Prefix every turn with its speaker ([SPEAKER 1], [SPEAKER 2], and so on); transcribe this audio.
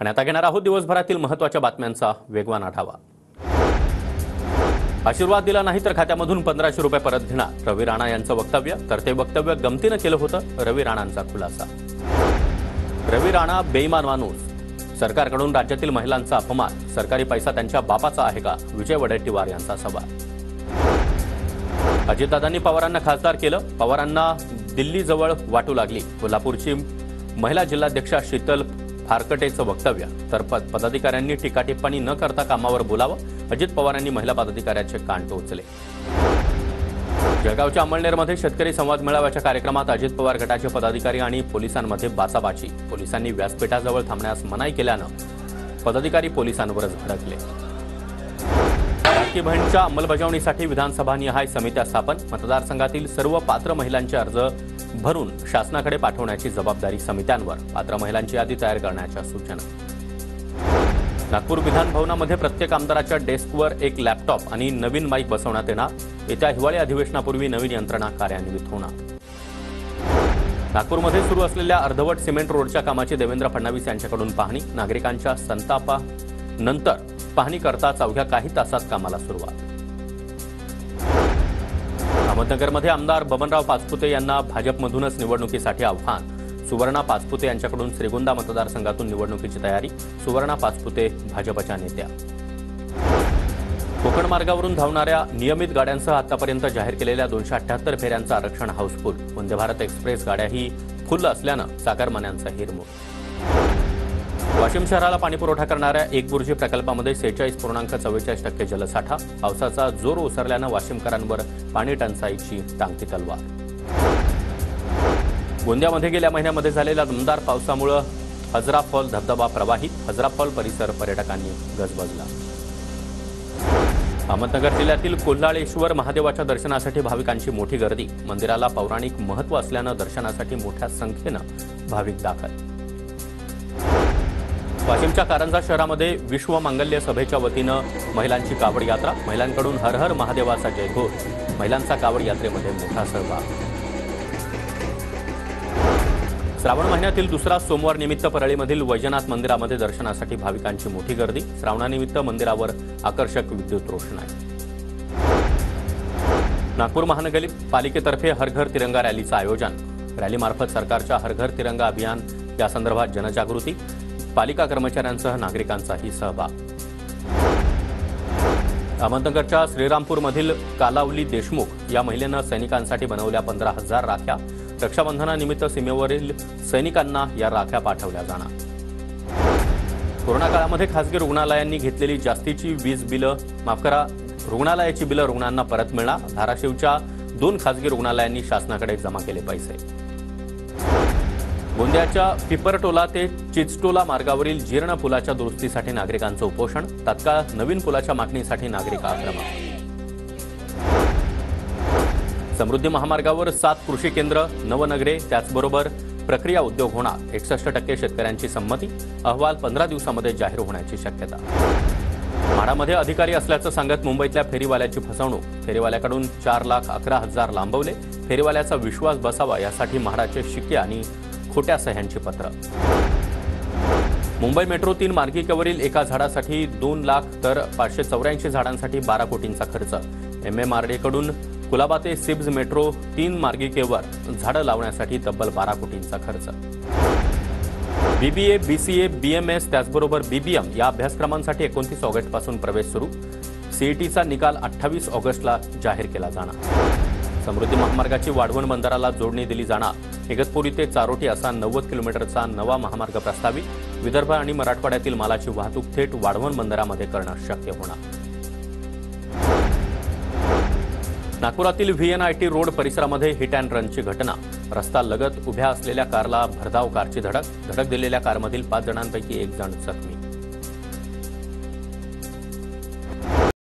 [SPEAKER 1] आणि आता घेणार आहोत दिवसभरातील महत्त्वाच्या बातम्यांचा वेगवान आढावा। आशीर्वाद दिला नाही तर खात्यामधून 1500 रुपये परत घेणार रवी राणा यांचं वक्तव्य। तर ते वक्तव्य गमतीनं केलं होतं रवी राणांचा खुलासा। रवी राणा बेईमान माणूस, सरकारकडून राज्यातील महिलांचा अपमान, सरकारी पैसा त्यांच्या बापाचा आहे का, विजय वडेट्टीवार यांचा सवाल। अजितदादांनी पवारांना खासदार केलं, पवारांना दिल्लीजवळ वाटू लागली। कोल्हापूरची महिला जिल्हाध्यक्षा शीतल फारकटेचं वक्तव्य। तर पदाधिकाऱ्यांनी टीकाटिप्पणी न करता कामावर बोलावं, अजित पवारांनी महिला पदाधिकाऱ्याचे कान टोचले। जळगावच्या अंमळनेरमध्ये शेतकरी संवाद मेळाव्याच्या कार्यक्रमात अजित पवार गटाचे पदाधिकारी आणि पोलिसांमध्ये बाचाबाची। पोलिसांनी व्यासपीठाजवळ थांबण्यास मनाई केल्यानं पदाधिकारी पोलिसांवरच भडकले। लाडकी बहीणच्या अंमलबजावणीसाठी विधानसभानिहाय समित्या स्थापन, मतदारसंघातील सर्व पात्र महिलांचे अर्ज भरून शासनाकडे पाठवण्याची जबाबदारी समित्यांवर, पात्र महिलांची यादी तयार करण्याच्या सूचना। नागपूर विधान भवनामध्ये प्रत्येक आमदाराच्या डेस्कवर एक लॅपटॉप आणि नवीन माईक बसवण्यात येणार। येत्या हिवाळी अधिवेशनापूर्वी नवीन यंत्रणा कार्यान्वित होणार। नागपूरमध्ये सुरू असलेल्या अर्धवट सिमेंट रोडच्या कामाची देवेंद्र फडणवीस यांच्याकडून पाहणी। नागरिकांच्या संतापानंतर पाहणी करताच अवघ्या काही तासात कामाला सुरुवात। अहमदनगरमध्ये आमदार बबनराव पाचपुते यांना भाजपमधूनच निवडणुकीसाठी आव्हान। सुवर्णा पाचपुते यांच्याकडून श्रीगोंदा मतदारसंघातून निवडणुकीची तयारी। सुवर्णा पाचपुते भाजपच्या नेत्या। कोकण मार्गावरून धावणाऱ्या नियमित गाड्यांसह आतापर्यंत जाहीर केलेल्या 278 फेऱ्यांचं आरक्षण हाऊसफुल। वंदे भारत एक्सप्रेस गाड्याही फुल्ल असल्यानं चाकरमान्यांचा हिरमोड। वाशिम शहराला पाणीपुरवठा करणाऱ्या एकबुर्जी प्रकल्पामध्ये 46.44% जलसाठा। पावसाचा जोर ओसरल्यानं वाशिमकरांवर पाणी टंचाईची टांगती तलवार। गोंदियामध्ये गेल्या महिन्यामध्ये झालेल्या दमदार पावसामुळे हजरा फॉल धबधबा प्रवाहित। हजरा फॉल परिसर पर्यटकांनी गजबजला। अहमदनगर जिल्ह्यातील कोल्हाळेश्वर महादेवाच्या दर्शनासाठी भाविकांची मोठी गर्दी। मंदिराला पौराणिक महत्त्व असल्यानं दर्शनासाठी मोठ्या संख्येनं भाविक दाखल। वाशिमच्या कारंजा शहरामध्ये विश्व मांगल्य सभेच्या वतीनं महिलांची कावड यात्रा। महिलांकडून हर हर महादेवाचा जयघोष। महिलांचा कावड यात्रेमध्ये मोठा सहभाग। श्रावण महिन्यातील दुसरा सोमवार निमित्त परळीमधील वैजनाथ मंदिरामध्ये दर्शनासाठी भाविकांची मोठी गर्दी। श्रावणानिमित्त मंदिरावर आकर्षक विद्युत रोषणाई। नागपूर महानगरपालिकेतर्फे हर घर तिरंगा रॅलीचं आयोजन। रॅलीमार्फत सरकारच्या हर घर तिरंगा अभियान या संदर्भात जनजागृती। पालिका कर्मचाऱ्यांसह नागरिकांचाही सहभाग। अहमदनगरच्या श्रीरामपूरमधील कालावली देशमुख या महिलेनं सैनिकांसाठी बनवल्या 15,000 राख्या। रक्षाबंधनानिमित्त सीमेवरील सैनिकांना या राख्या पाठवल्या जाणार। कोरोना काळामध्ये खासगी रुग्णालयांनी घेतलेली जास्तीची रुग्णालयाची बिलं रुग्णांना परत मिळणार। धाराशिवच्या 2 खासगी रुग्णालयांनी शासनाकडे जमा केले पैसे। गोंदियाच्या पिपरटोला ते चिचटोला मार्गावरील जीर्ण पुलाच्या दुरुस्तीसाठी नागरिकांचं उपोषण। तात्काळ नवीन पुलाच्या मागणीसाठी नागरिक आक्रमक। समृद्धी महामार्गावर 7 कृषी केंद्र, नवनगरे, त्याचबरोबर प्रक्रिया उद्योग होणार। 61% शेतकऱ्यांची संमती। अहवाल 15 दिवसांमध्ये जाहीर होण्याची शक्यता। म्हाडामध्ये अधिकारी असल्याचं सांगत मुंबईतल्या फेरीवाल्याची फसवणूक। फेरीवाल्याकडून 4,11,000 लांबवले। फेरीवाल्याचा विश्वास बसावा यासाठी म्हाडाचे शिक्के आणि खोट्या सह्यांची पत्र। मुंबई मेट्रो 3 मार्गिकेवरील एका झाडासाठी 2 लाख तर 584 झाडांसाठी 12 कोटींचा खर्च। MMRDकडून कुलाबा ते सिब्ज मेट्रो 3 मार्गिकेवर झाडं लावण्यासाठी तब्बल 12 कोटींचा खर्च। BBA, BCA, BMS त्याचबरोबर BBM या अभ्यासक्रमांसाठी 29 ऑगस्टपासून प्रवेश सुरू। CETचा निकाल 28 ऑगस्टला जाहीर केला जाणार। समृद्धी महामार्गाची वाढवण बंदराला जोडणी दिली जाणार। इगतपुरी ते चारोटी असा 90 किलोमीटरचा नवा महामार्ग प्रस्तावित। विदर्भ आणि मराठवाड्यातील मालाची वाहतूक थेट वाढवण बंदरामध्ये करणं शक्य होणार। नागपुरातील VNIT रोड परिसरामध्ये हिट अँड रनची घटना। रस्ता लगत उभ्या असलेल्या कारला भरधाव कारची धडक दिलेल्या कारमधील 5 जणांपैकी 1 जण जखमी।